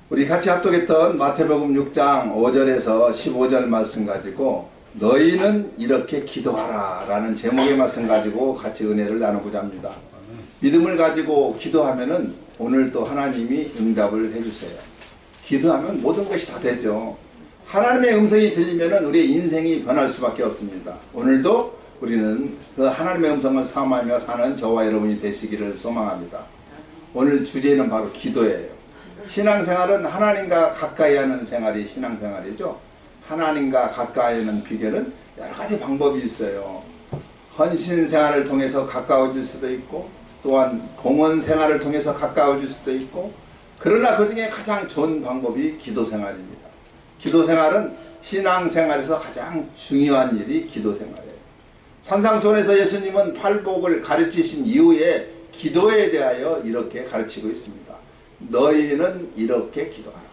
우리 같이 합독했던 마태복음 6장 5절에서 15절 말씀 가지고 너희는 이렇게 기도하라 라는 제목의 말씀 가지고 같이 은혜를 나누고자 합니다. 믿음을 가지고 기도하면은 오늘도 하나님이 응답을 해주세요. 기도하면 모든 것이 다 되죠. 하나님의 음성이 들리면은 우리의 인생이 변할 수밖에 없습니다. 오늘도 우리는 그 하나님의 음성을 삼하며 사는 저와 여러분이 되시기를 소망합니다. 오늘 주제는 바로 기도예요. 신앙생활은 하나님과 가까이 하는 생활이 신앙생활이죠. 하나님과 가까이 하는 비결은 여러 가지 방법이 있어요. 헌신생활을 통해서 가까워질 수도 있고, 또한 봉헌생활을 통해서 가까워질 수도 있고, 그러나 그 중에 가장 좋은 방법이 기도생활입니다. 기도생활은 신앙생활에서 가장 중요한 일이 기도생활이에요. 산상수훈에서 예수님은 팔복을 가르치신 이후에 기도에 대하여 이렇게 가르치고 있습니다. 너희는 이렇게 기도하라.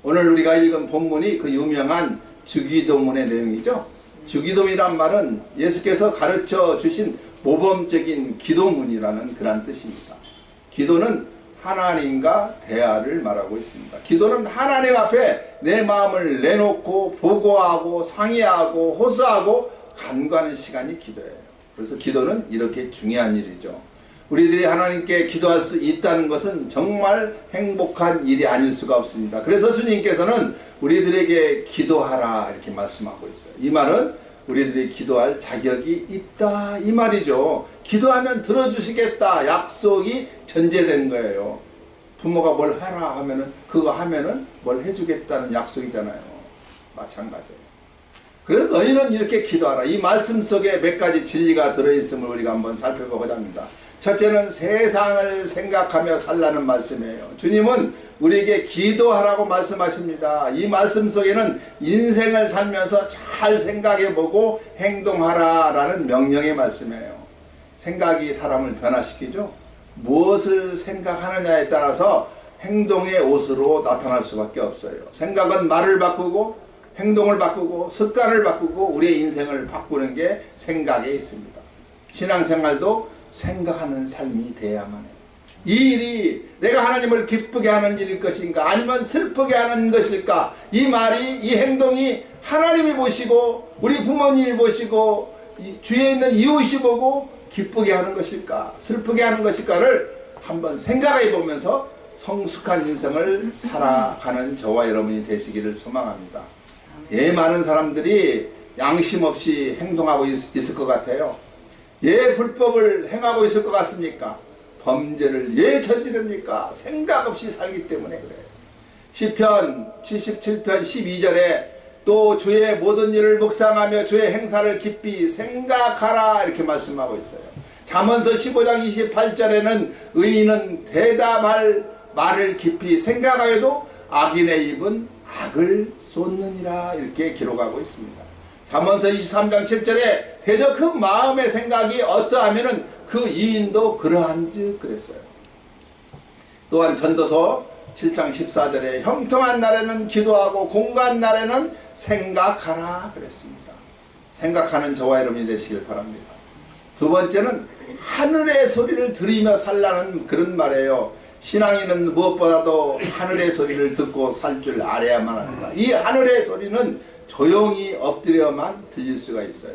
오늘 우리가 읽은 본문이 그 유명한 주기도문의 내용이죠. 주기도문이란 말은 예수께서 가르쳐 주신 모범적인 기도문이라는 그런 뜻입니다. 기도는 하나님과 대화를 말하고 있습니다. 기도는 하나님 앞에 내 마음을 내놓고 보고하고 상의하고 호소하고 간구하는 시간이 기도예요. 그래서 기도는 이렇게 중요한 일이죠. 우리들이 하나님께 기도할 수 있다는 것은 정말 행복한 일이 아닐 수가 없습니다. 그래서 주님께서는 우리들에게 기도하라 이렇게 말씀하고 있어요. 이 말은 우리들이 기도할 자격이 있다 이 말이죠. 기도하면 들어주시겠다 약속이 전제된 거예요. 부모가 뭘 해라 하면은 그거 하면은 뭘 해주겠다는 약속이잖아요. 마찬가지예요. 그래서 너희는 이렇게 기도하라. 이 말씀 속에 몇 가지 진리가 들어있음을 우리가 한번 살펴보고자 합니다. 첫째는 세상을 생각하며 살라는 말씀이에요. 주님은 우리에게 기도하라고 말씀하십니다. 이 말씀 속에는 인생을 살면서 잘 생각해보고 행동하라 라는 명령의 말씀이에요. 생각이 사람을 변화시키죠. 무엇을 생각하느냐에 따라서 행동의 옷으로 나타날 수밖에 없어요. 생각은 말을 바꾸고 행동을 바꾸고 습관을 바꾸고 우리의 인생을 바꾸는 게 생각에 있습니다. 신앙생활도 생각하는 삶이 돼야만 해요. 이 일이 내가 하나님을 기쁘게 하는 일일 것인가 아니면 슬프게 하는 것일까, 이 말이 이 행동이 하나님이 보시고 우리 부모님이 보시고 주위에 있는 이웃이 보고 기쁘게 하는 것일까 슬프게 하는 것일까를 한번 생각해 보면서 성숙한 인생을 살아가는 저와 여러분이 되시기를 소망합니다. 많은 사람들이 양심 없이 행동하고 있을 것 같아요. 불법을 행하고 있을 것 같습니까? 범죄를 저지릅니까? 생각 없이 살기 때문에 그래요. 시편 77편 12절에 또 주의 모든 일을 묵상하며 주의 행사를 깊이 생각하라 이렇게 말씀하고 있어요. 잠언서 15장 28절에는 의인은 대답할 말을 깊이 생각하여도 악인의 입은 악을 쏟느니라 이렇게 기록하고 있습니다. 잠언서 23장 7절에 대저 그 마음의 생각이 어떠하면은 그 이인도 그러한즉 그랬어요. 또한 전도서 7장 14절에 형통한 날에는 기도하고 공고한 날에는 생각하라 그랬습니다. 생각하는 저와 여러분이 되시길 바랍니다. 두 번째는 하늘의 소리를 들으며 살라는 그런 말이에요. 신앙인은 무엇보다도 하늘의 소리를 듣고 살 줄 알아야만 합니다. 이 하늘의 소리는 조용히 엎드려만 들릴 수가 있어요.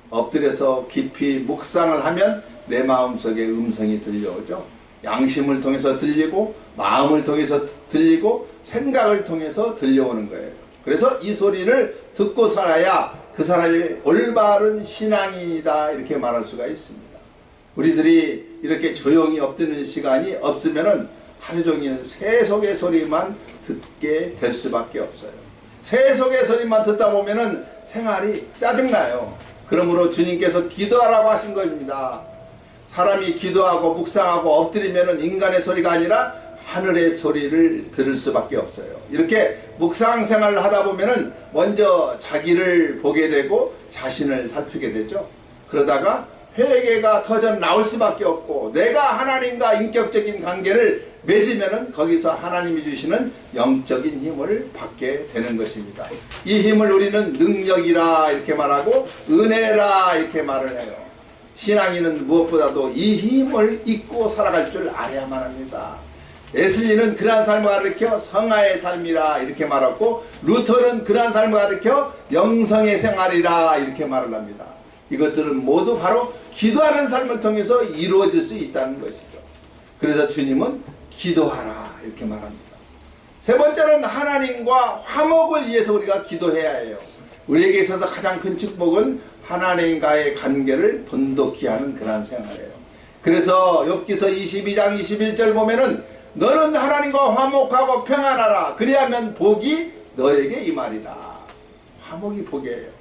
엎드려서 깊이 묵상을 하면 내 마음속에 음성이 들려오죠. 양심을 통해서 들리고 마음을 통해서 들리고 생각을 통해서 들려오는 거예요. 그래서 이 소리를 듣고 살아야 그 사람이 올바른 신앙이다 이렇게 말할 수가 있습니다. 우리들이 이렇게 조용히 엎드리는 시간이 없으면은 하루 종일 세속의 소리만 듣게 될 수밖에 없어요. 세속의 소리만 듣다 보면은 생활이 짜증나요. 그러므로 주님께서 기도하라고 하신 겁니다. 사람이 기도하고 묵상하고 엎드리면은 인간의 소리가 아니라 하늘의 소리를 들을 수밖에 없어요. 이렇게 묵상 생활을 하다 보면은 먼저 자기를 보게 되고 자신을 살피게 되죠. 그러다가 회개가 터져 나올 수밖에 없고 내가 하나님과 인격적인 관계를 맺으면은 거기서 하나님이 주시는 영적인 힘을 받게 되는 것입니다. 이 힘을 우리는 능력이라 이렇게 말하고 은혜라 이렇게 말을 해요. 신앙인은 무엇보다도 이 힘을 잊고 살아갈 줄 알아야만 합니다. 웨슬리는 그러한 삶을 가르쳐 성화의 삶이라 이렇게 말했고, 루터는 그러한 삶을 가르쳐 영성의 생활이라 이렇게 말을 합니다. 이것들은 모두 바로 기도하는 삶을 통해서 이루어질 수 있다는 것이죠. 그래서 주님은 기도하라 이렇게 말합니다. 세 번째는 하나님과 화목을 위해서 우리가 기도해야 해요. 우리에게 있어서 가장 큰 축복은 하나님과의 관계를 돈독히 하는 그러한 생활이에요. 그래서 욥기서 22장 21절 보면은 너는 하나님과 화목하고 평안하라. 그리하면 복이 너에게 임하리라. 화목이 복이에요.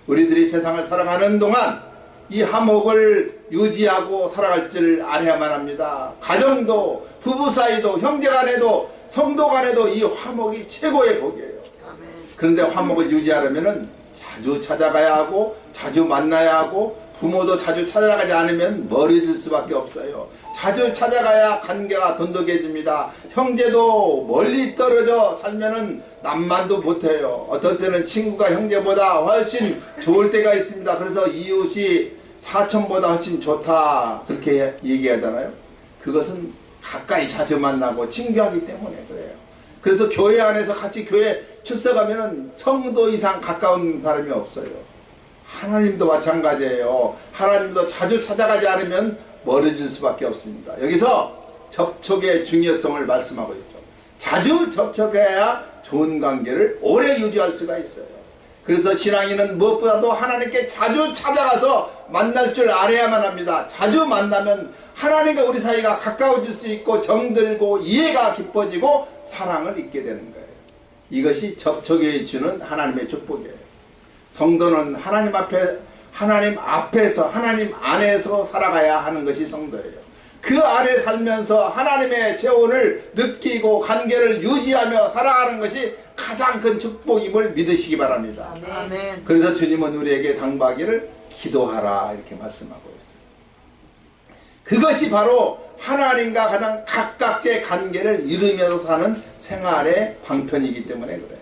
우리들이 세상을 살아가는 동안 이 화목을 유지하고 살아갈 줄 알아야만 합니다. 가정도, 부부 사이도, 형제 간에도, 성도 간에도 이 화목이 최고의 복이에요. 그런데 화목을 유지하려면 자주 찾아가야 하고 자주 만나야 하고, 부모도 자주 찾아가지 않으면 멀어질 수밖에 없어요. 자주 찾아가야 관계가 돈독해집니다. 형제도 멀리 떨어져 살면은 남만도 못해요. 어떤 때는 친구가 형제보다 훨씬 좋을 때가 있습니다. 그래서 이웃이 사촌보다 훨씬 좋다 그렇게 얘기하잖아요. 그것은 가까이 자주 만나고 친교하기 때문에 그래요. 그래서 교회 안에서 같이 교회 출석하면은 성도 이상 가까운 사람이 없어요. 하나님도 마찬가지예요. 하나님도 자주 찾아가지 않으면 멀어질 수밖에 없습니다. 여기서 접촉의 중요성을 말씀하고 있죠. 자주 접촉해야 좋은 관계를 오래 유지할 수가 있어요. 그래서 신앙인은 무엇보다도 하나님께 자주 찾아가서 만날 줄 알아야만 합니다. 자주 만나면 하나님과 우리 사이가 가까워질 수 있고 정들고 이해가 깊어지고 사랑을 잊게 되는 거예요. 이것이 접촉에 주는 하나님의 축복이에요. 성도는 하나님 앞에서 하나님 안에서 살아가야 하는 것이 성도예요. 그 안에 살면서 하나님의 재원을 느끼고 관계를 유지하며 살아가는 것이 가장 큰 축복임을 믿으시기 바랍니다. 아멘. 그래서 주님은 우리에게 당부하기를 기도하라 이렇게 말씀하고 있어요. 그것이 바로 하나님과 가장 가깝게 관계를 이루면서 사는 생활의 방편이기 때문에 그래요.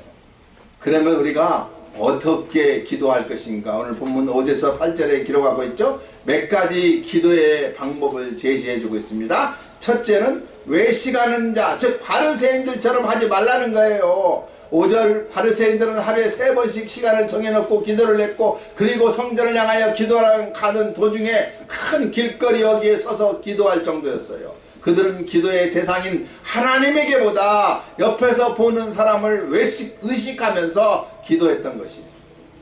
그러면 우리가 어떻게 기도할 것인가? 오늘 본문 5절에서 8절에 기록하고 있죠. 몇 가지 기도의 방법을 제시해 주고 있습니다. 첫째는 외식하는 자, 즉 바리새인들처럼 하지 말라는 거예요. 5절 바리새인들은 하루에 3번씩 시간을 정해놓고 기도를 했고, 그리고 성전을 향하여 기도하러 가는 도중에 큰 길거리 여기에 서서 기도할 정도였어요. 그들은 기도의 대상인 하나님에게보다 옆에서 보는 사람을 의식하면서 기도했던 것이죠.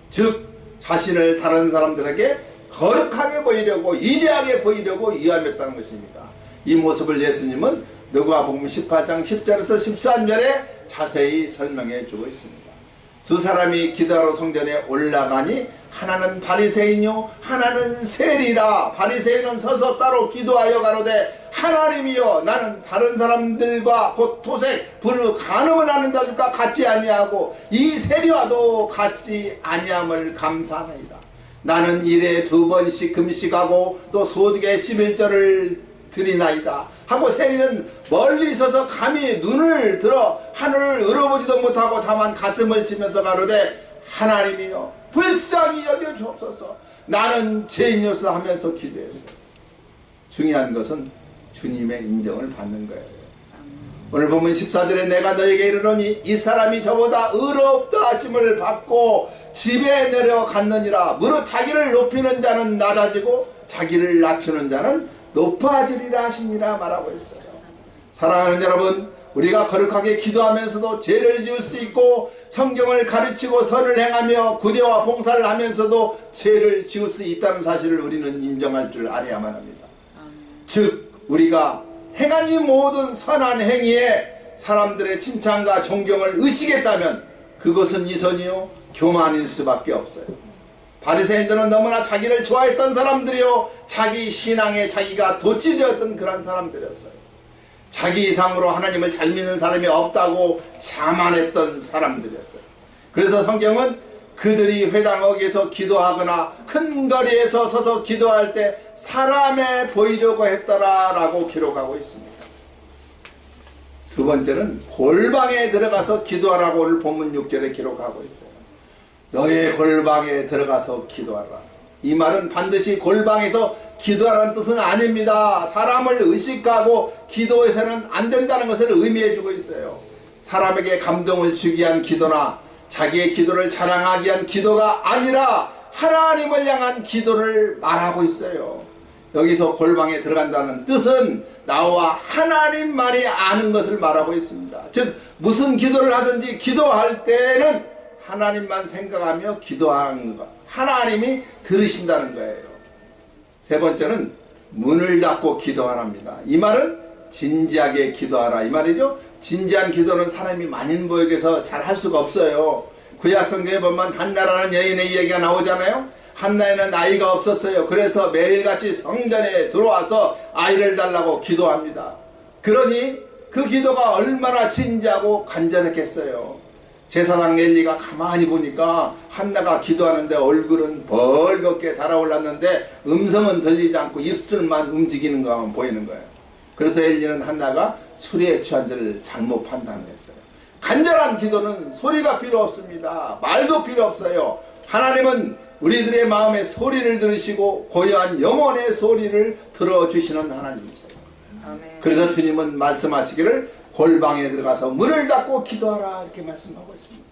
즉 자신을 다른 사람들에게 거룩하게 보이려고, 위대하게 보이려고 위함했다는 것입니다. 이 모습을 예수님은 누가복음 18장 10절에서 13절에 자세히 설명해 주고 있습니다. 두 사람이 기도하러 성전에 올라가니 하나는 바리새인요 하나는 세리라. 바리새인은 서서 따로 기도하여 가로되 하나님이여 나는 다른 사람들과 곧 토색 불을 간음을 하는 자들과 같지 아니하고 이 세리와도 같지 아니함을 감사하나이다. 나는 일에 2번씩 금식하고 또 소득의 11절을 드리나이다 하고, 세리는 멀리 서서 감히 눈을 들어 하늘을 으려보지도 못하고 다만 가슴을 치면서 가로되 하나님이여 불쌍히 여겨 주옵소서 나는 죄인이옵소서 하면서 기도했어요. 중요한 것은 주님의 인정을 받는 거예요. 오늘 보면 14절에 내가 너에게 이르노니 이 사람이 저보다 의롭다 하심을 받고 집에 내려갔느니라. 무릇 자기를 높이는 자는 낮아지고 자기를 낮추는 자는 높아지리라 하시니라 말하고 있어요. 사랑하는 여러분, 우리가 거룩하게 기도하면서도 죄를 지을 수 있고 성경을 가르치고 선을 행하며 구제와 봉사를 하면서도 죄를 지을 수 있다는 사실을 우리는 인정할 줄 알아야만 합니다. 즉 우리가 행한 이 모든 선한 행위에 사람들의 칭찬과 존경을 의식했다면 그것은 이선이요 교만일 수밖에 없어요. 바리새인들은 너무나 자기를 좋아했던 사람들이요 자기 신앙에 자기가 도취되었던 그런 사람들이었어요. 자기 이상으로 하나님을 잘 믿는 사람이 없다고 자만했던 사람들이었어요. 그래서 성경은 그들이 회당역에서 기도하거나 큰 거리에서 서서 기도할 때 사람에 보이려고 했더라 라고 기록하고 있습니다. 두 번째는 골방에 들어가서 기도하라고 오늘 본문 6절에 기록하고 있어요. 너의 골방에 들어가서 기도하라. 이 말은 반드시 골방에서 기도하라는 뜻은 아닙니다. 사람을 의식하고 기도해서는 안 된다는 것을 의미해 주고 있어요. 사람에게 감동을 주기 위한 기도나 자기의 기도를 자랑하기 위한 기도가 아니라 하나님을 향한 기도를 말하고 있어요. 여기서 골방에 들어간다는 뜻은 나와 하나님만이 아는 것을 말하고 있습니다. 즉 무슨 기도를 하든지 기도할 때는 하나님만 생각하며 기도하는 것, 하나님이 들으신다는 거예요. 세 번째는 문을 닫고 기도하랍니다. 이 말은 진지하게 기도하라 이 말이죠. 진지한 기도는 사람이 만인보역에서 잘 할 수가 없어요. 구약 성경에 보면 한나라는 여인의 이야기가 나오잖아요. 한나에는 아이가 없었어요. 그래서 매일같이 성전에 들어와서 아이를 달라고 기도합니다. 그러니 그 기도가 얼마나 진지하고 간절했겠어요. 제사장 엘리가 가만히 보니까 한나가 기도하는데 얼굴은 벌겋게 달아올랐는데 음성은 들리지 않고 입술만 움직이는 것만 보이는 거예요. 그래서 엘리는 한나가 술에 취한 줄 잘못 판단했어요. 간절한 기도는 소리가 필요 없습니다. 말도 필요 없어요. 하나님은 우리들의 마음의 소리를 들으시고 고요한 영혼의 소리를 들어주시는 하나님이세요. 아멘. 그래서 주님은 말씀하시기를 골방에 들어가서 문을 닫고 기도하라 이렇게 말씀하고 있습니다.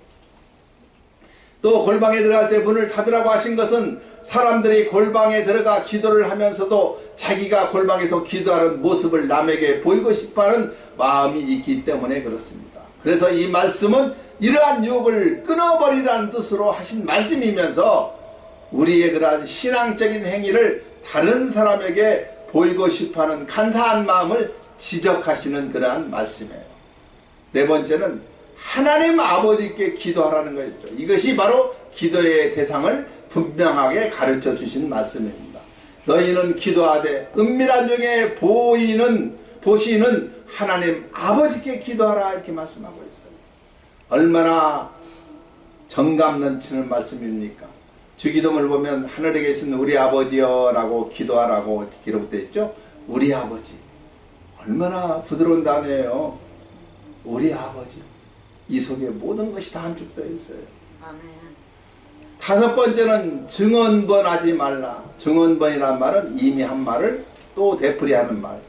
또 골방에 들어갈 때 문을 닫으라고 하신 것은 사람들이 골방에 들어가 기도를 하면서도 자기가 골방에서 기도하는 모습을 남에게 보이고 싶어하는 마음이 있기 때문에 그렇습니다. 그래서 이 말씀은 이러한 유혹을 끊어버리라는 뜻으로 하신 말씀이면서 우리의 그러한 신앙적인 행위를 다른 사람에게 보이고 싶어하는 간사한 마음을 지적하시는 그러한 말씀이에요. 네 번째는 하나님 아버지께 기도하라는 거였죠. 이것이 바로 기도의 대상을 분명하게 가르쳐 주신 말씀입니다. 너희는 기도하되 은밀한 중에 보시는 하나님 아버지께 기도하라 이렇게 말씀하고 있어요. 얼마나 정감 넘치는 말씀입니까? 주기도문을 보면 하늘에 계신 우리 아버지여 라고 기도하라고 이렇게 기록되어 있죠. 우리 아버지, 얼마나 부드러운 단어예요. 우리 아버지, 이 속에 모든 것이 다 함축되어 있어요. 아멘. 다섯 번째는 증언번하지 말라. 증언번이란 말은 이미 한 말을 또 되풀이하는 말.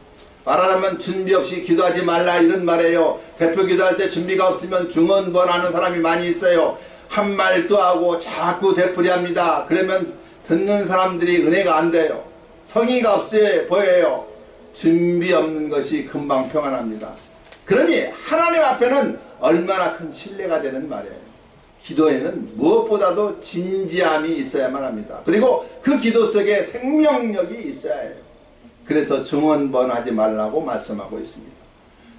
말하자면 준비 없이 기도하지 말라 이런 말이에요. 대표 기도할 때 준비가 없으면 증언번하는 사람이 많이 있어요. 한 말도 하고 자꾸 되풀이합니다. 그러면 듣는 사람들이 은혜가 안 돼요. 성의가 없어 보여요. 준비 없는 것이 금방 평안합니다. 그러니 하나님 앞에는 얼마나 큰 신뢰가 되는 말이에요. 기도에는 무엇보다도 진지함이 있어야만 합니다. 그리고 그 기도 속에 생명력이 있어야 해요. 그래서 증언번하지 말라고 말씀하고 있습니다.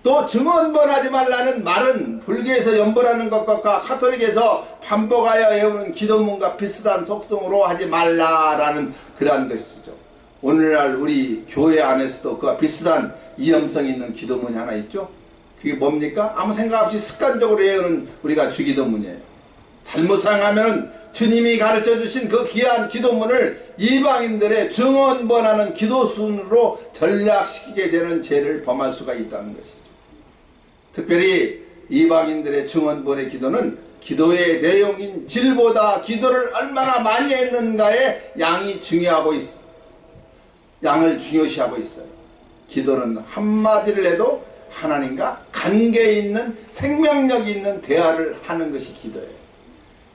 또 증언번하지 말라는 말은 불교에서 연번하는 것과 카톨릭에서 반복하여 외우는 기도문과 비슷한 속성으로 하지 말라라는 그러한 것이죠. 오늘날 우리 교회 안에서도 그와 비슷한 이염성이 있는 기도문이 하나 있죠. 그게 뭡니까? 아무 생각 없이 습관적으로 외우는 우리가 주기도문이에요. 잘못 생각하면 주님이 가르쳐 주신 그 귀한 기도문을 이방인들의 증언번하는 기도순으로 전락시키게 되는 죄를 범할 수가 있다는 것이죠. 특별히 이방인들의 증언번의 기도는 기도의 내용인 질보다 기도를 얼마나 많이 했는가에 양을 중요시하고 있어요. 기도는 한마디를 해도 하나님과 관계 있는 생명력 있는 대화를 하는 것이 기도예요.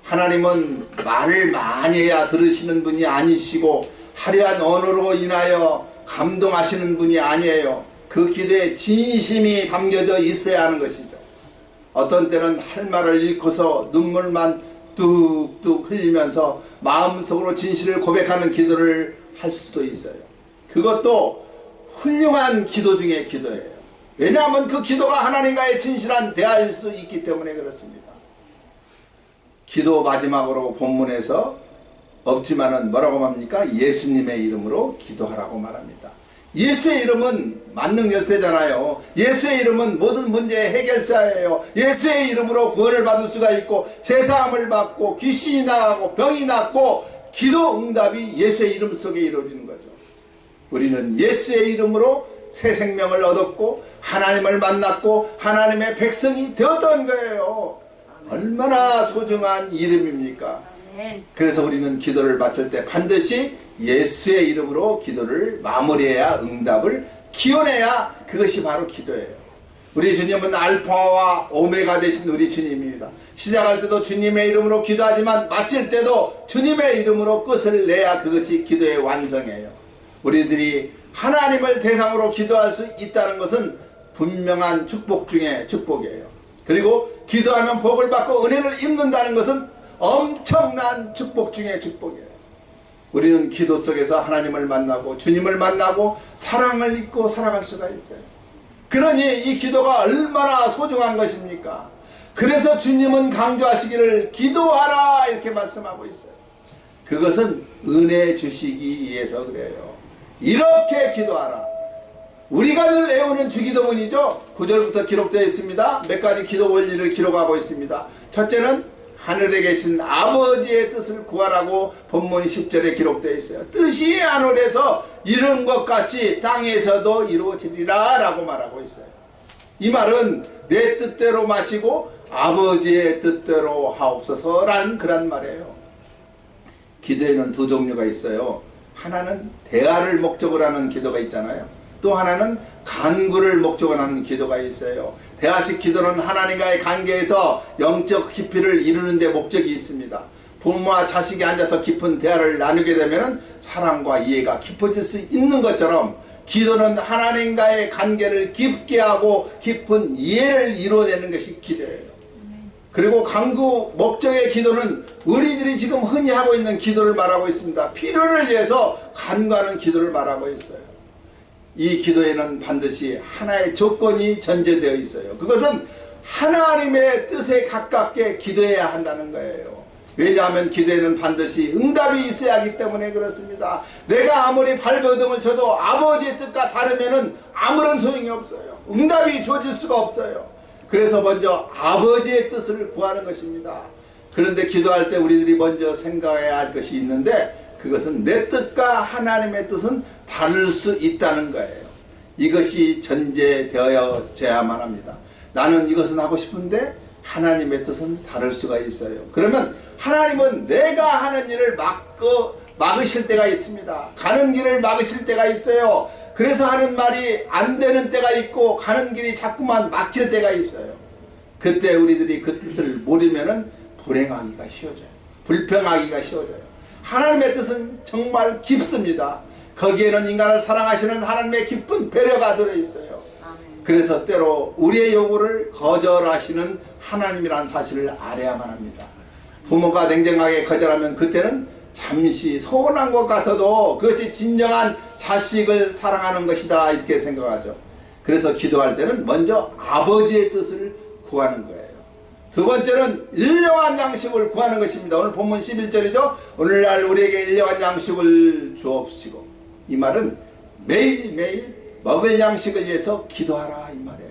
하나님은 말을 많이 해야 들으시는 분이 아니시고 화려한 언어로 인하여 감동하시는 분이 아니에요. 그 기도에 진심이 담겨져 있어야 하는 것이죠. 어떤 때는 할 말을 잃고서 눈물만 뚝뚝 흘리면서 마음속으로 진실을 고백하는 기도를 할 수도 있어요. 그것도 훌륭한 기도 중에 기도예요. 왜냐하면 그 기도가 하나님과의 진실한 대화일 수 있기 때문에 그렇습니다. 기도 마지막으로 본문에서 없지만은 뭐라고 합니까? 예수님의 이름으로 기도하라고 말합니다. 예수의 이름은 만능 열쇠잖아요. 예수의 이름은 모든 문제의 해결사예요. 예수의 이름으로 구원을 받을 수가 있고 제사함을 받고 귀신이 나가고 병이 낫고 기도 응답이 예수의 이름 속에 이루어지는 거죠. 우리는 예수의 이름으로 새 생명을 얻었고 하나님을 만났고 하나님의 백성이 되었던 거예요. 얼마나 소중한 이름입니까? 그래서 우리는 기도를 마칠 때 반드시 예수의 이름으로 기도를 마무리해야, 응답을 기원해야 그것이 바로 기도예요. 우리 주님은 알파와 오메가 되신 우리 주님입니다. 시작할 때도 주님의 이름으로 기도하지만 마칠 때도 주님의 이름으로 끝을 내야 그것이 기도의 완성이에요. 우리들이 하나님을 대상으로 기도할 수 있다는 것은 분명한 축복 중에 축복이에요. 그리고 기도하면 복을 받고 은혜를 입는다는 것은 엄청난 축복 중에 축복이에요. 우리는 기도 속에서 하나님을 만나고 주님을 만나고 사랑을 잊고 살아갈 수가 있어요. 그러니 이 기도가 얼마나 소중한 것입니까? 그래서 주님은 강조하시기를 기도하라 이렇게 말씀하고 있어요. 그것은 은혜 주시기 위해서 그래요. 이렇게 기도하라. 우리가 늘 애우는 주기도문이죠. 9절부터 기록되어 있습니다. 몇 가지 기도 원리를 기록하고 있습니다. 첫째는 하늘에 계신 아버지의 뜻을 구하라고 본문 10절에 기록되어 있어요. 뜻이 하늘에서 이룬 것 같이 땅에서도 이루어지리라 라고 말하고 있어요. 이 말은 내 뜻대로 마시고 아버지의 뜻대로 하옵소서란 그런 말이에요. 기도에는 두 종류가 있어요. 하나는 대화를 목적으로 하는 기도가 있잖아요. 또 하나는 간구를 목적으로 하는 기도가 있어요. 대화식 기도는 하나님과의 관계에서 영적 깊이를 이루는 데 목적이 있습니다. 부모와 자식이 앉아서 깊은 대화를 나누게 되면 사랑과 이해가 깊어질 수 있는 것처럼 기도는 하나님과의 관계를 깊게 하고 깊은 이해를 이루어내는 것이 기도예요. 그리고 간구 목적의 기도는 우리들이 지금 흔히 하고 있는 기도를 말하고 있습니다. 필요를 위해서 간구하는 기도를 말하고 있어요. 이 기도에는 반드시 하나의 조건이 전제되어 있어요. 그것은 하나님의 뜻에 가깝게 기도해야 한다는 거예요. 왜냐하면 기도에는 반드시 응답이 있어야 하기 때문에 그렇습니다. 내가 아무리 발버둥을 쳐도 아버지의 뜻과 다르면 아무런 소용이 없어요. 응답이 주어질 수가 없어요. 그래서 먼저 아버지의 뜻을 구하는 것입니다. 그런데 기도할 때 우리들이 먼저 생각해야 할 것이 있는데 그것은 내 뜻과 하나님의 뜻은 다를 수 있다는 거예요. 이것이 전제되어져야만 합니다. 나는 이것은 하고 싶은데 하나님의 뜻은 다를 수가 있어요. 그러면 하나님은 내가 하는 일을 막으실 때가 있습니다. 가는 길을 막으실 때가 있어요. 그래서 하는 말이 안 되는 때가 있고 가는 길이 자꾸만 막힐 때가 있어요. 그때 우리들이 그 뜻을 모르면 불행하기가 쉬워져요. 불평하기가 쉬워져요. 하나님의 뜻은 정말 깊습니다. 거기에는 인간을 사랑하시는 하나님의 깊은 배려가 들어있어요. 그래서 때로 우리의 요구를 거절하시는 하나님이라는 사실을 알아야만 합니다. 부모가 냉정하게 거절하면 그때는 잠시 서운한 것 같아도 그것이 진정한 자식을 사랑하는 것이다 이렇게 생각하죠. 그래서 기도할 때는 먼저 아버지의 뜻을 구하는 거예요. 두 번째는 일용한 양식을 구하는 것입니다. 오늘 본문 11절이죠. 오늘날 우리에게 일용한 양식을 주옵시고, 이 말은 매일매일 먹을 양식을 위해서 기도하라 이 말이에요.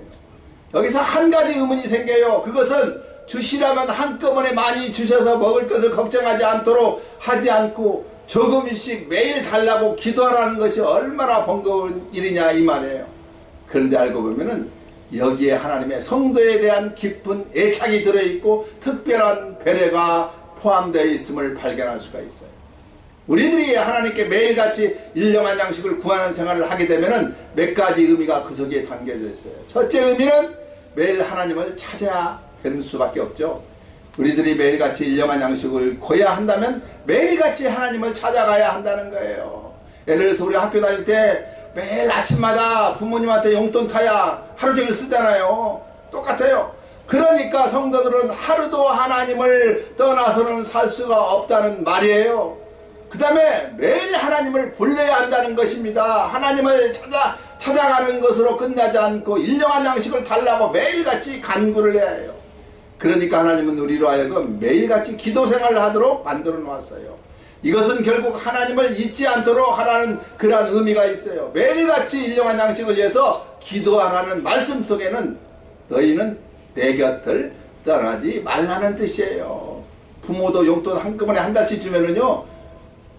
여기서 한 가지 의문이 생겨요. 그것은 주시라면 한꺼번에 많이 주셔서 먹을 것을 걱정하지 않도록 하지 않고 조금씩 매일 달라고 기도하라는 것이 얼마나 번거로운 일이냐 이 말이에요. 그런데 알고 보면은 여기에 하나님의 성도에 대한 깊은 애착이 들어있고 특별한 배려가 포함되어 있음을 발견할 수가 있어요. 우리들이 하나님께 매일같이 일용한 양식을 구하는 생활을 하게 되면 몇 가지 의미가 그 속에 담겨져 있어요. 첫째 의미는 매일 하나님을 찾아야 되는 수밖에 없죠. 우리들이 매일같이 일용한 양식을 구해야 한다면 매일같이 하나님을 찾아가야 한다는 거예요. 예를 들어서 우리 학교 다닐 때 매일 아침마다 부모님한테 용돈 타야 하루 종일 쓰잖아요. 똑같아요. 그러니까 성도들은 하루도 하나님을 떠나서는 살 수가 없다는 말이에요. 그 다음에 매일 하나님을 불러야 한다는 것입니다. 하나님을 찾아가는 것으로 끝나지 않고 일용한 양식을 달라고 매일같이 간구를 해야 해요. 그러니까 하나님은 우리로 하여금 매일같이 기도 생활을 하도록 만들어 놓았어요. 이것은 결국 하나님을 잊지 않도록 하라는 그러한 의미가 있어요. 매일같이 일용한 양식을 위해서 기도하라는 말씀 속에는 너희는 내 곁을 떠나지 말라는 뜻이에요. 부모도 용돈 한꺼번에 한 달치 주면은요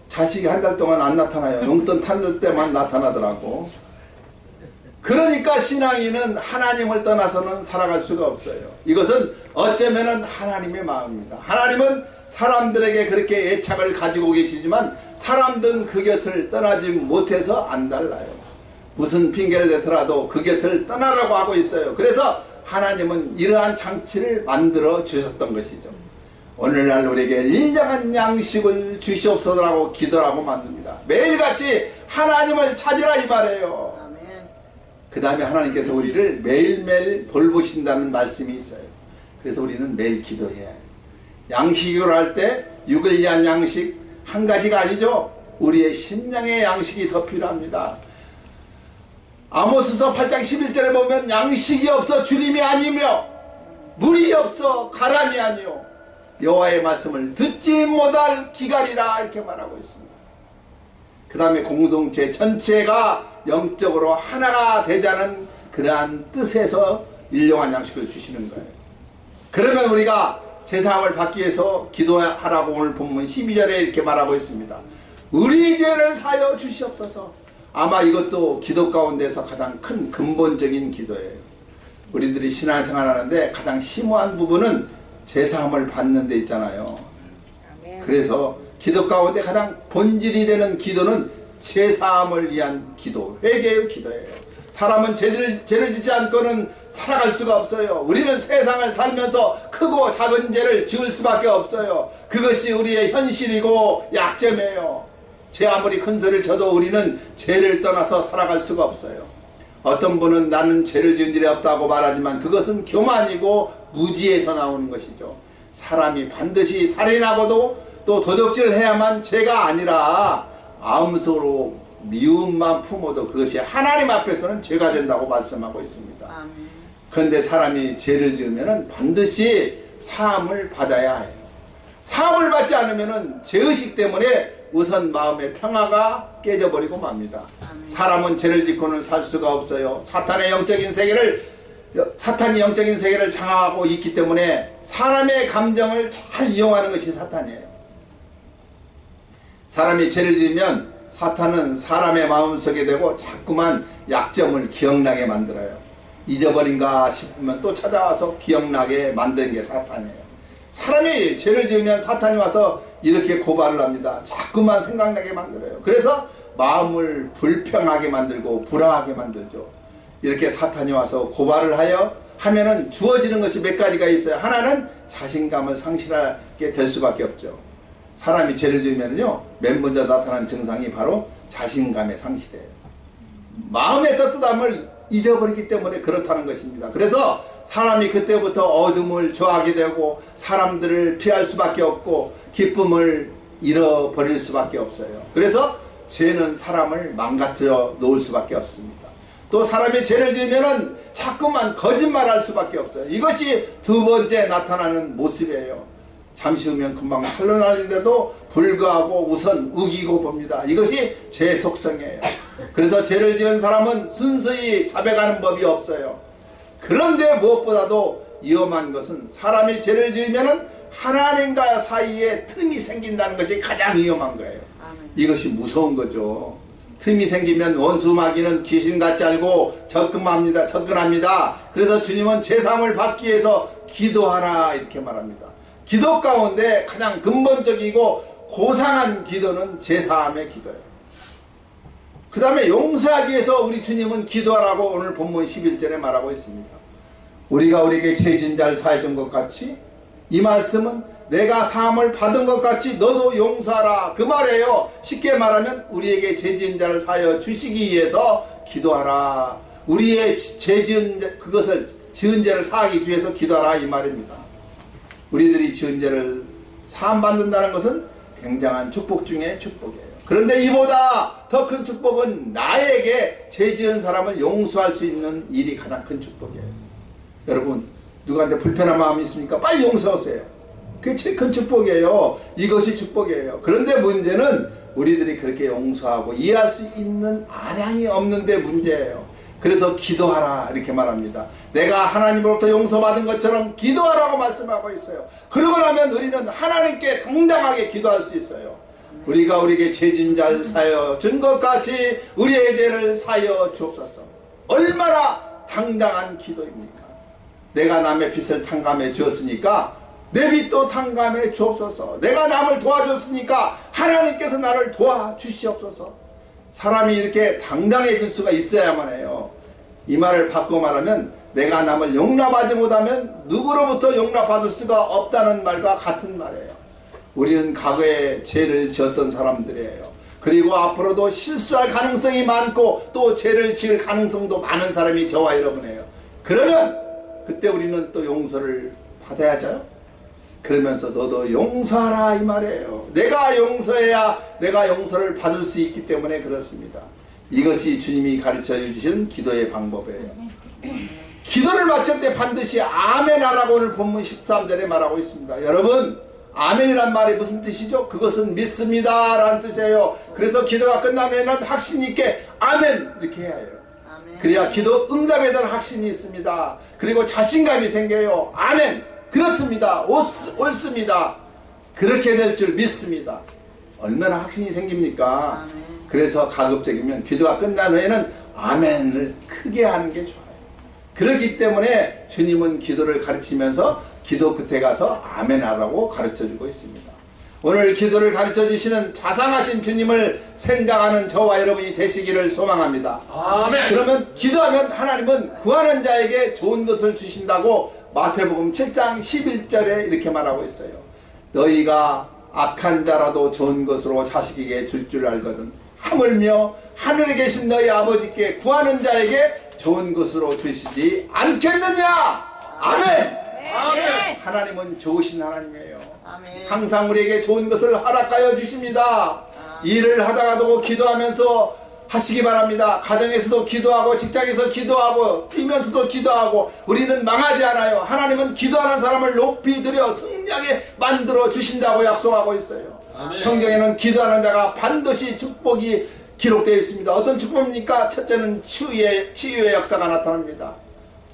자식이 한 달 동안 안 나타나요. 용돈 탈 때만 나타나더라고. 그러니까 신앙인은 하나님을 떠나서는 살아갈 수가 없어요. 이것은 어쩌면은 하나님의 마음입니다. 하나님은 사람들에게 그렇게 애착을 가지고 계시지만 사람들은 그 곁을 떠나지 못해서 안 달라요. 무슨 핑계를 대더라도 그 곁을 떠나라고 하고 있어요. 그래서 하나님은 이러한 장치를 만들어 주셨던 것이죠. 오늘날 우리에게 일정한 양식을 주시옵소서라고 기도하고 만듭니다. 매일같이 하나님을 찾으라 이 말이에요. 그 다음에 하나님께서 우리를 매일매일 돌보신다는 말씀이 있어요. 그래서 우리는 매일 기도해야 해요. 양식으로 할 때 육을 위한 양식 한 가지가 아니죠. 우리의 심령의 양식이 더 필요합니다. 아모스서 8장 11절에 보면 양식이 없어 주님이 아니며 물이 없어 가람이 아니요 여호와의 말씀을 듣지 못할 기갈이라 이렇게 말하고 있습니다. 그 다음에 공동체 전체가 영적으로 하나가 되자는 그러한 뜻에서 일용한 양식을 주시는 거예요. 그러면 우리가 제사함을 받기 위해서 기도하라고 오늘 본문 12절에 이렇게 말하고 있습니다. 우리 죄를 사여 주시옵소서. 아마 이것도 기도 가운데서 가장 큰 근본적인 기도예요. 우리들이 신앙생활 하는데 가장 심오한 부분은 제사함을 받는 데 있잖아요. 그래서 기도 가운데 가장 본질이 되는 기도는 제사함을 위한 기도, 회개의 기도예요. 사람은 죄를 짓지 않고는 살아갈 수가 없어요. 우리는 세상을 살면서 크고 작은 죄를 지을 수밖에 없어요. 그것이 우리의 현실이고 약점이에요. 죄 아무리 큰 소리를 쳐도 우리는 죄를 떠나서 살아갈 수가 없어요. 어떤 분은 나는 죄를 지은 일이 없다고 말하지만 그것은 교만이고 무지에서 나오는 것이죠. 사람이 반드시 살인하고도 또 도적질을 해야만 죄가 아니라 마음속으로 미움만 품어도 그것이 하나님 앞에서는 죄가 된다고 말씀하고 있습니다. 그런데 사람이 죄를 지으면 반드시 사함을 받아야 해요. 사함을 받지 않으면 죄의식 때문에 우선 마음의 평화가 깨져버리고 맙니다. 사람은 죄를 짓고는 살 수가 없어요. 사탄이 영적인 세계를 장악하고 있기 때문에 사람의 감정을 잘 이용하는 것이 사탄이에요. 사람이 죄를 지으면 사탄은 사람의 마음속에 대고 자꾸만 약점을 기억나게 만들어요. 잊어버린가 싶으면 또 찾아와서 기억나게 만드는 게 사탄이에요. 사람이 죄를 지으면 사탄이 와서 이렇게 고발을 합니다. 자꾸만 생각나게 만들어요. 그래서 마음을 불평하게 만들고 불화하게 만들죠. 이렇게 사탄이 와서 고발을 하면은 주어지는 것이 몇 가지가 있어요. 하나는 자신감을 상실하게 될 수밖에 없죠. 사람이 죄를 지으면요, 맨 먼저 나타나는 증상이 바로 자신감의 상실이에요. 마음의 떳떳함을 잊어버리기 때문에 그렇다는 것입니다. 그래서 사람이 그때부터 어둠을 좋아하게 되고 사람들을 피할 수밖에 없고 기쁨을 잃어버릴 수밖에 없어요. 그래서 죄는 사람을 망가뜨려 놓을 수밖에 없습니다. 또 사람이 죄를 지으면은 자꾸만 거짓말할 수밖에 없어요. 이것이 두 번째 나타나는 모습이에요. 잠시 후면 금방 흘러나리는데도 불구하고 우선 우기고 봅니다. 이것이 죄 속성이에요. 그래서 죄를 지은 사람은 순수히 자백하는 법이 없어요. 그런데 무엇보다도 위험한 것은 사람이 죄를 지으면 하나님과 사이에 틈이 생긴다는 것이 가장 위험한 거예요. 이것이 무서운 거죠. 틈이 생기면 원수 마귀는 귀신같이 알고 접근합니다. 그래서 주님은 죄사함을 받기 위해서 기도하라 이렇게 말합니다. 기도 가운데 가장 근본적이고 고상한 기도는 제사함의 기도예요. 그 다음에 용서하기 위해서 우리 주님은 기도하라고 오늘 본문 11절에 말하고 있습니다. 우리가 우리에게 죄진 자를 사해 준 것 같이 이 말씀은 내가 사함을 받은 것 같이 너도 용서하라 그 말이에요. 쉽게 말하면 우리에게 죄진 자를 사하여 주시기 위해서 기도하라. 우리의 그것을 지은 죄를 사하기 위해서 기도하라 이 말입니다. 우리들이 지은 죄를 사함받는다는 것은 굉장한 축복 중에 축복이에요. 그런데 이보다 더 큰 축복은 나에게 죄 지은 사람을 용서할 수 있는 일이 가장 큰 축복이에요. 여러분 누구한테 불편한 마음이 있습니까? 빨리 용서하세요. 그게 제일 큰 축복이에요. 이것이 축복이에요. 그런데 문제는 우리들이 그렇게 용서하고 이해할 수 있는 아량이 없는데 문제예요. 그래서 기도하라 이렇게 말합니다. 내가 하나님으로부터 용서받은 것처럼 기도하라고 말씀하고 있어요. 그러고 나면 우리는 하나님께 당당하게 기도할 수 있어요. 우리가 우리에게 죄진 자를 사여 준 것 같이 우리의 죄를 사여 주옵소서. 얼마나 당당한 기도입니까? 내가 남의 빚을 탕감해 주었으니까 내 빚도 탕감해 주옵소서. 내가 남을 도와줬으니까 하나님께서 나를 도와주시옵소서. 사람이 이렇게 당당해질 수가 있어야만 해요. 이 말을 바꿔 말하면 내가 남을 용납하지 못하면 누구로부터 용납받을 수가 없다는 말과 같은 말이에요. 우리는 과거에 죄를 지었던 사람들이에요. 그리고 앞으로도 실수할 가능성이 많고 또 죄를 지을 가능성도 많은 사람이 저와 여러분이에요. 그러면 그때 우리는 또 용서를 받아야죠. 그러면서 너도 용서하라 이 말이에요. 내가 용서해야 내가 용서를 받을 수 있기 때문에 그렇습니다. 이것이 주님이 가르쳐 주시는 기도의 방법이에요. 기도를 마칠 때 반드시 아멘 하라고 오늘 본문 13절에 말하고 있습니다. 여러분, 아멘이란 말이 무슨 뜻이죠? 그것은 믿습니다 라는 뜻이에요. 그래서 기도가 끝나면 확신 있게 아멘 이렇게 해야 해요. 그래야 기도 응답에 대한 확신이 있습니다. 그리고 자신감이 생겨요. 아멘, 그렇습니다, 옳습니다, 그렇게 될 줄 믿습니다. 얼마나 확신이 생깁니까? 그래서 가급적이면 기도가 끝난 후에는 아멘을 크게 하는 게 좋아요. 그렇기 때문에 주님은 기도를 가르치면서 기도 끝에 가서 아멘 하라고 가르쳐주고 있습니다. 오늘 기도를 가르쳐주시는 자상하신 주님을 생각하는 저와 여러분이 되시기를 소망합니다. 아멘. 그러면 기도하면 하나님은 구하는 자에게 좋은 것을 주신다고 마태복음 7장 11절에 이렇게 말하고 있어요. 너희가 악한 자라도 좋은 것으로 자식에게 줄 줄 알거든 하물며 하늘에 계신 너희 아버지께 구하는 자에게 좋은 것으로 주시지 않겠느냐. 아멘. 아멘. 하나님은 좋으신 하나님이에요. 아멘. 항상 우리에게 좋은 것을 허락하여 주십니다. 일을 하다가도 기도하면서 하시기 바랍니다. 가정에서도 기도하고 직장에서 기도하고 뛰면서도 기도하고 우리는 망하지 않아요. 하나님은 기도하는 사람을 높이 들여 승리하게 만들어 주신다고 약속하고 있어요. 아멘. 성경에는 기도하는 자가 반드시 축복이 기록되어 있습니다. 어떤 축복입니까? 첫째는 치유의 역사가 나타납니다.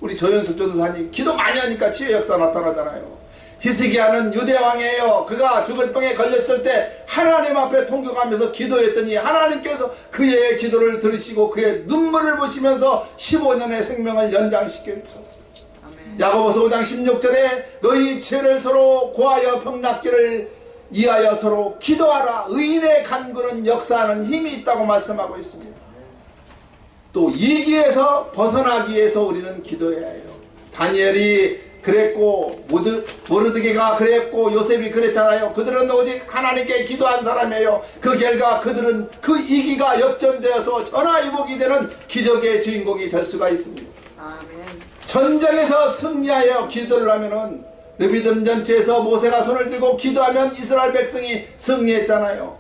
우리 조현석 전도사님 기도 많이 하니까 치유의 역사가 나타나잖아요. 히스기야는 유대왕이에요. 그가 죽을 병에 걸렸을 때 하나님 앞에 통곡하면서 기도했더니 하나님께서 그의 기도를 들으시고 그의 눈물을 보시면서 15년의 생명을 연장시켜 주셨어요. 야고보서 5장 16절에 너희 죄를 서로 고하여 병낫기를 이하여 서로 기도하라. 의인의 간구는 역사하는 힘이 있다고 말씀하고 있습니다. 또 위기에서 벗어나기 위해서 우리는 기도해야 해요. 다니엘이 그랬고 모르드게가 그랬고 요셉이 그랬잖아요. 그들은 오직 하나님께 기도한 사람이에요. 그 결과 그들은 그 위기가 역전되어서 전화위복이 되는 기적의 주인공이 될 수가 있습니다. 아멘. 전쟁에서 승리하여 기도를 하면은 느비dim 전투에서 모세가 손을 들고 기도하면 이스라엘 백성이 승리했잖아요.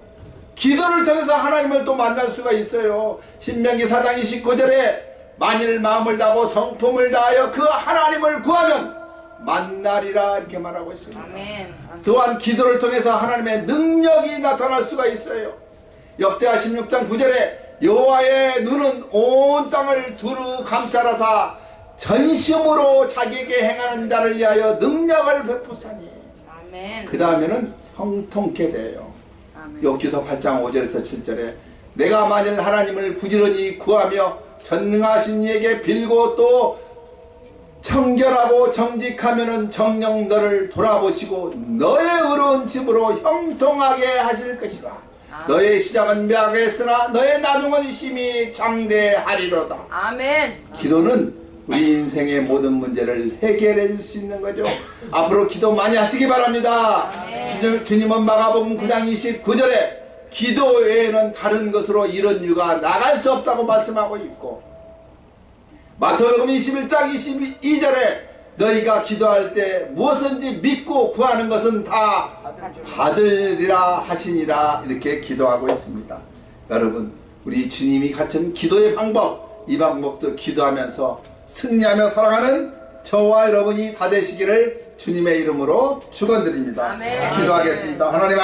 기도를 통해서 하나님을 또 만날 수가 있어요. 신명기 4장 29절에 만일 마음을 다하고 성품을 다하여 그 하나님을 구하면 만나리라 이렇게 말하고 있습니다. 아멘. 또한 기도를 통해서 하나님의 능력이 나타날 수가 있어요. 역대하 16장 9절에 여호와의 눈은 온 땅을 두루 감찰하사 전심으로 자기에게 행하는 자를 위하여 능력을 베푸사니. 그 다음에는 형통케 돼요. 욥기서 8장 5절에서 7절에 내가 만일 하나님을 부지런히 구하며 전능하신 이에게 빌고 또 청결하고 정직하면은 정녕 너를 돌아보시고 너의 의로운 집으로 형통하게 하실 것이라. 너의 시작은 미약했으나 너의 나중은 심히 장대하리로다. 아멘. 기도는 우리 인생의 모든 문제를 해결해 줄 수 있는 거죠. 앞으로 기도 많이 하시기 바랍니다. 주님은 마가복음 9장 29절에 기도 외에는 다른 것으로 이런 유가 나갈 수 없다고 말씀하고 있고, 마태복음 21장 22절에 너희가 기도할 때 무엇인지 믿고 구하는 것은 다 받으리라 하시니라 이렇게 기도하고 있습니다. 여러분, 우리 주님이 가르친 기도의 방법, 이 방법도 기도하면서 승리하며 살아가는 저와 여러분이 다 되시기를 주님의 이름으로 축원드립니다. 기도하겠습니다. 하나님